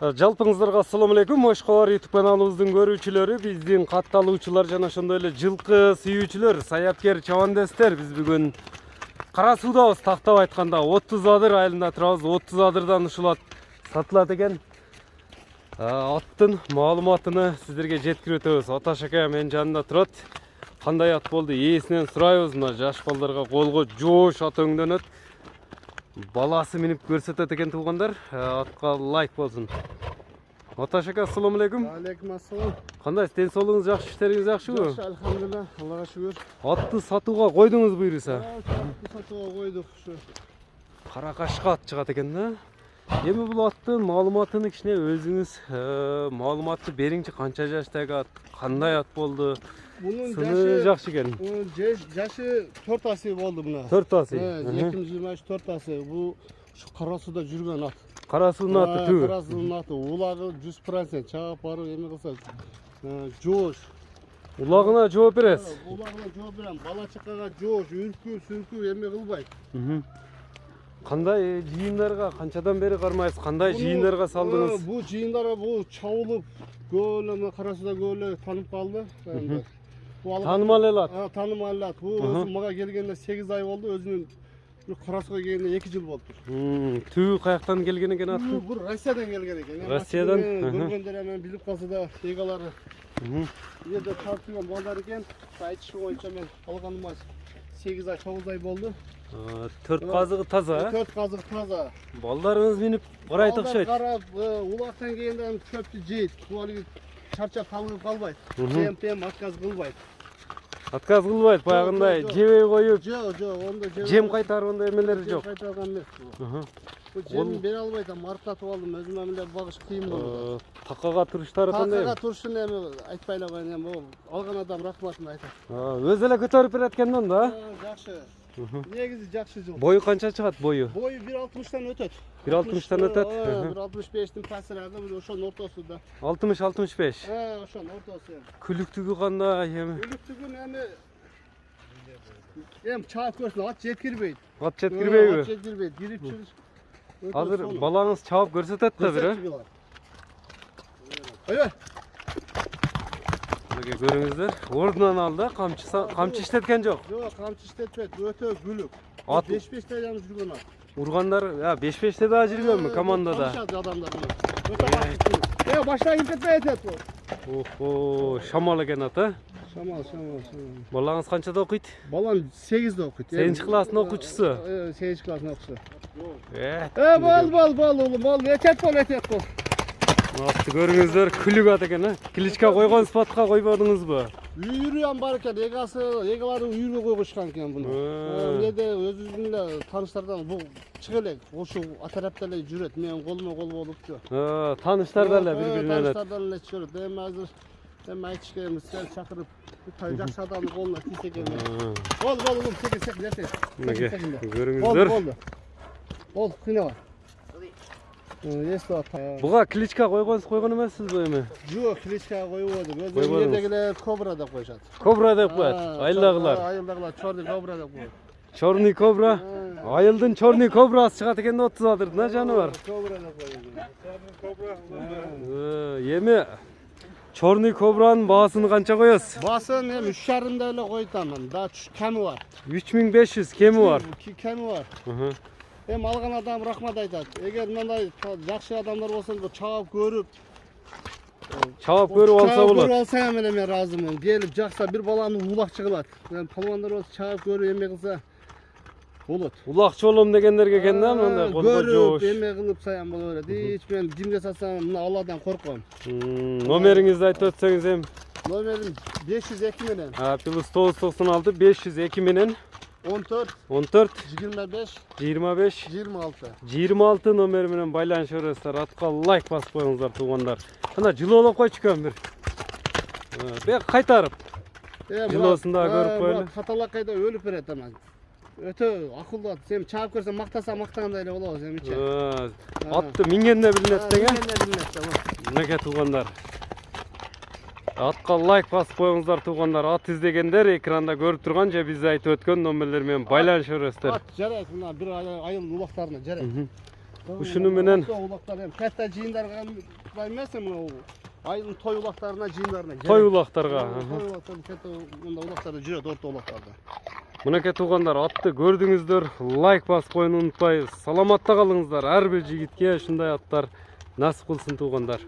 Жалпыңыздарга ассаламу алейкум. Ошкобар YouTube каналыбыздын көрүүчүлөрү, биздин катталуучулар жана ошондой эле жылкы сүйүүчүлөр, саяпкер чабандестер. Биз бүгүн Кара Суудабыз. Тактап айтканда 30 адыр айылында турабыз. 30 адырдан ушулат сатылат экен. Аттын маалыматыны сиздерге жеткирип өтөбүз. Аташ ака менин жанымда турат. Кандай ат болду? Ээсинен сурайбыз. Мына жаш балдарга колго жоош ат өңдөнөт. Баласы минип көрсөтөт экен туугандар. Атка лайк болсун. Аташ ака, ассаламу алейкум. Алейкум ассалам. Кандай, ден соолугуңуз жакшы, иштериңиз жакшыбы? Жакшы, алхамдулилlah, Аллага шүгүр. Атты сатууга койдуңуз буйруса? Атты сатууга койдук ушу. Кара кашка ат чыгат экен да. Эми бул аттын маалыматын кичине өзүңүз маалыматты бериңчи. Канча жаштагы ат, кандай ат болду? Bunun Сыны жакшы экен. Yaşı 4 асы болду мына. 4 асы. 2023 4 асы. Bu şu Kara Suda жүргөн ат. Кара Суунун аты түбү. Кара Суунун аты. Улагы 100% чаап барып эме кылса. Жоош. Улагына жооп бересиз. Улагына жооп берем. Бала чакага жоош, үркүү эме кылбайт. Кандай жыйындарга канчадан бери кармайсыз? Кандай жыйындарга салдыңыз? Bu жыйындарга bu чабылып көөлө Кара Суда көөлө танып калды. Танымал эле ат. Танымал эле ат. Bu мага келгенде 8 ай болду. Өзүнүн Карасуга келгенде 2 жыл болуптур. Түбү каяктан келген экен ат? Bu Россиядан келген экен. Россиядан? Көргөндөр мен билип калса да, эгалары. Жерде тартылган балдар экен. Айтышы боюнча мен алганыма 8 ай, 9 ай болду. 4 казыгы таза, 4 казыгы таза. Балдарыңыз минип карайт окшойт. Карап, улактан келгенде чөптү жейт. Бул чарчап талгып калбайт. Жем отказ кылбайт. Отказ кылбайт, баягындай жебей коюп. Жок, онда жем кайтарып ондай эмелери жок. Кайтарган эмес. Бул жем бере албайт, мартатып алдым. Өзүм эле багыш кыйын болду. Такага туруштары кандай? Такага турушун эми айтпай эле коеюн, эми алган адам рахматын айтат. Өзү эле көтөрүп берет экен да? Жакшы. Негизи жакшы жыл. Бою канча чыгат бою? Бою 1.60-тан өтөт. 1.60-тан өтөт. 1.65-тин пасырагы ошонун ортосунда. 60-65. Ошонун ортосу. Күлүктүгү кандай эми? Күлүктүгүн эми чаап көрсүн, ат жеткирбейт. Ат жеткирбейби? Ат жеткирбейт. Кирип чыгыш. Азыр балаңыз чаап көрсөтөт да бир, Айбай. Мына көрүңүздөр, ордунан алды, камчы иштеткен жок. Жок, камчы иштетпейт, өтө күлүк. Ат 5-5 жана жүргөн ат. Ургандар 5-5те да жүргөнмү командада? Танышат адамдар менен. Өтө башта кетпей этет бул. Охо, шамал экен ат, Шамал. Балаңыз канчада окуйт? Балам 8-де окуйт. 8 класстын окуучусу. 8 класстын окуучусу. Бол, этет бол. Атты көрүңүздөр, күлүк ат экен, Кличка койгон спатка койбодуңузбу? Үйүрү ам бар экен, эгалары үйүргө койгушкан экен буну. Эмнеде өзүбүздүн эле тааныштардан бул чыга элек, ошол атарапта эле жүрөт, менин колума кол болупту. Тааныштар эле бири-бирине. Тааныштардан эле жүрөт. Эми азыр айтышка эми сен чакырып, жакшы адамдын колуна тийсе экен. Бол, секин. Көрүңүздөр. Бол, кыйнабай. Буга кличка койгон эмессизби эми? Жок, кличка койбодук. Өзүнүн жердегилер кобра деп коюшат. Кобра деп коет, айылдагылар. Айылдагылар чорный кобра деп коет. Чорный кобра. Айылдын чорный кобрасы чыгат экен да 30 адырдын жаны бар. Кобра деп коет. Эми чорный кобранын баасын канча коесуз? Баасын эми 3,5 эле койтам. Да кеми бар. 3500 кеми бар. Кеми бар. Эми алган адам рахмат айтат. Эгер мындай жакшы адамдар болсо, чаап көрүп алса болот. Көрүп алса мен ыраазымын. Келип жакса бир баланы улакчы кылат. Палвандар болсо чаап көрүп эме кылса болот. Улакчы болом дегендерге экен да, мындай колго жоош. Көрүп эме кылып саян боло берет. Эч мен кимге сатсам мына Алладан корком. Номериңизди айтып өтсөңүз эми. Номерим 502 менен. Плюс 996 502 менен 14 25 26 номер менен байланышып бересиздер. Атка лайк басып коюңуздар туугандар. Кана жылоолоп койчу экен бир. Бек кайтарып. Жылоосун да көрүп коелу. Каталакайда өлүп берет анан. Өтө акылдуу ат. Сен чаап көрсөң мактаса мактагандай эле болобуз эмичи. Атты мингенде билинет деген. Мынакей туугандар. Атка лайк басып коюңуздар туугандар. Ат издегендер экранда көрүп турган же биз айтып өткөн номерлер менен байланышып бересиздер. Ат жарайт, мына бир айыл улактарына жарайт. Ушуну менен улактар эми катта жыйындарга эмес эми айылдын той улактарына жыйындарына той улактарга. той улактар катта мында улактарда жүрөт, орто улактарда. Мынакей туугандар, атты көрдүңүздөр, лайк басып коюуну унутпайбыз. Саламатта калыңыздар. Ар бир жигитке ушундай аттар насип кылсын туугандар.